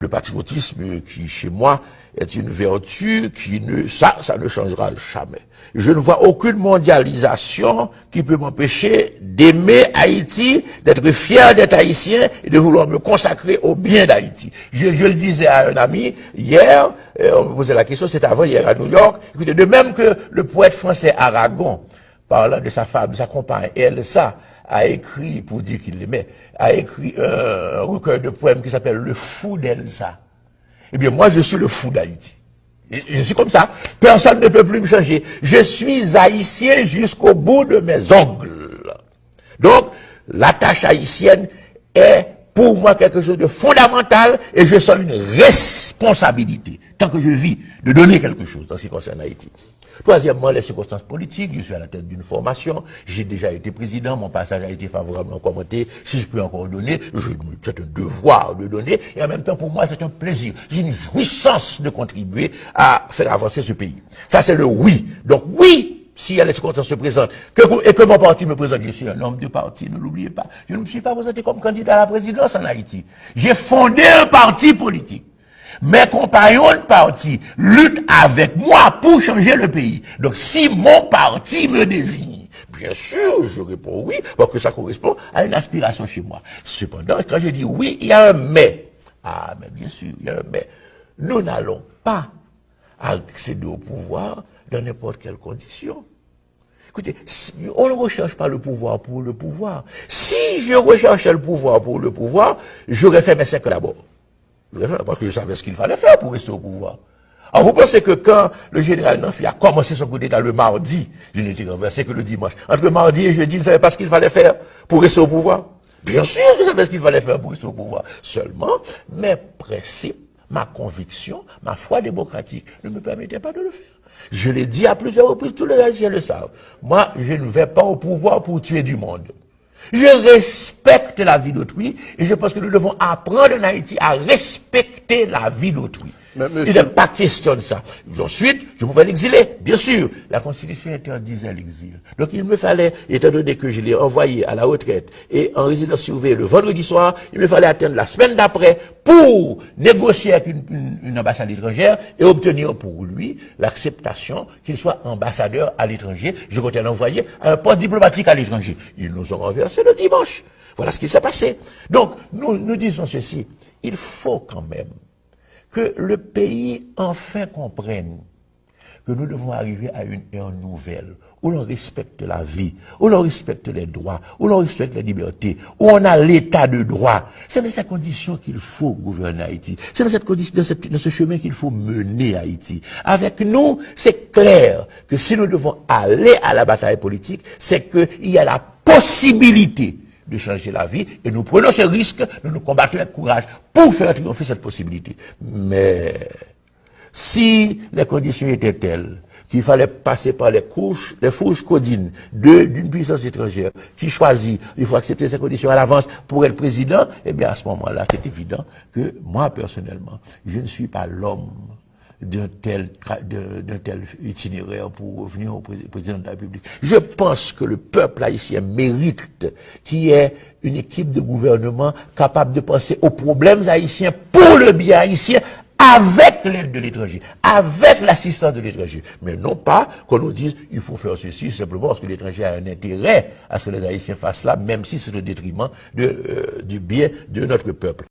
Le patriotisme qui, chez moi, est une vertu qui ça ne changera jamais. Je ne vois aucune mondialisation qui peut m'empêcher d'aimer Haïti, d'être fier d'être haïtien et de vouloir me consacrer au bien d'Haïti. Je le disais à un ami hier, on me posait la question, c'était avant-hier à New York. Écoutez, de même que le poète français Aragon, parlant de sa femme, de sa compagne, Elsa, a écrit, pour dire qu'il l'aimait, a écrit un recueil de poèmes qui s'appelle Le Fou d'Elsa. Eh bien, moi, je suis le fou d'Haïti. Je suis comme ça. Personne ne peut plus me changer. Je suis haïtien jusqu'au bout de mes ongles. Donc, la tâche haïtienne est pour moi quelque chose de fondamental et je sens une responsabilité, tant que je vis, de donner quelque chose dans ce qui concerne Haïti. Troisièmement, les circonstances politiques. Je suis à la tête d'une formation. J'ai déjà été président. Mon passage a été favorablement commenté. Si je peux encore donner, c'est un devoir de donner. Et en même temps, pour moi, c'est un plaisir. J'ai une jouissance de contribuer à faire avancer ce pays. Ça, c'est le oui. Donc, oui, si les circonstances se présentent, et que mon parti me présente, je suis un homme de parti, ne l'oubliez pas. Je ne me suis pas présenté comme candidat à la présidence en Haïti. J'ai fondé un parti politique. Mes compagnons de parti luttent avec moi pour changer le pays. Donc, si mon parti me désigne, bien sûr, je réponds oui, parce que ça correspond à une aspiration chez moi. Cependant, quand je dis oui, il y a un mais. Ah, mais bien sûr, il y a un mais. Nous n'allons pas accéder au pouvoir dans n'importe quelle condition. Écoutez, on ne recherche pas le pouvoir pour le pouvoir. Si je recherchais le pouvoir pour le pouvoir, j'aurais fait mes 5 d'abord. Parce que je savais ce qu'il fallait faire pour rester au pouvoir. Alors vous pensez que quand le général Nanfi a commencé son coup d'État le mardi, je n'étais renversé que le dimanche. Entre mardi et jeudi, il ne savait pas ce qu'il fallait faire pour rester au pouvoir. Bien sûr, je savais ce qu'il fallait faire pour rester au pouvoir. Seulement, mes principes, ma conviction, ma foi démocratique ne me permettaient pas de le faire. Je l'ai dit à plusieurs reprises, tous les Haïtiens le savent. Moi, je ne vais pas au pouvoir pour tuer du monde. Je respecte la vie d'autrui et je pense que nous devons apprendre en Haïti à respecter la vie d'autrui. Il n'est pas question de ça. Ensuite, je pouvais l'exiler, bien sûr. La Constitution interdisait l'exil. Donc il me fallait, étant donné que je l'ai envoyé à la retraite et en résidence surveillée le vendredi soir, il me fallait attendre la semaine d'après pour négocier avec une ambassade étrangère et obtenir pour lui l'acceptation qu'il soit ambassadeur à l'étranger. Je comptais l'envoyer à un poste diplomatique à l'étranger. Ils nous ont renversé le dimanche. Voilà ce qui s'est passé. Donc, nous disons ceci. Il faut quand même que le pays enfin comprenne que nous devons arriver à une ère nouvelle, où l'on respecte la vie, où l'on respecte les droits, où l'on respecte les libertés, où on a l'état de droit. C'est dans cette condition qu'il faut gouverner Haïti. C'est dans cette condition, dans ce chemin qu'il faut mener Haïti. Avec nous, c'est clair que si nous devons aller à la bataille politique, c'est qu'il y a la possibilité de changer la vie, et nous prenons ce risque, nous nous combattons avec courage pour faire triompher cette possibilité. Mais si les conditions étaient telles qu'il fallait passer par les fourches codines d'une puissance étrangère qui choisit, il faut accepter ces conditions à l'avance pour être président, eh bien à ce moment-là, c'est évident que moi, personnellement, je ne suis pas l'homme d'un tel itinéraire pour revenir au président de la République. Je pense que le peuple haïtien mérite qu'il y ait une équipe de gouvernement capable de penser aux problèmes haïtiens pour le bien haïtien, avec l'aide de l'étranger, avec l'assistance de l'étranger. Mais non pas qu'on nous dise il faut faire ceci simplement parce que l'étranger a un intérêt à ce que les Haïtiens fassent cela, même si c'est au détriment du bien de notre peuple.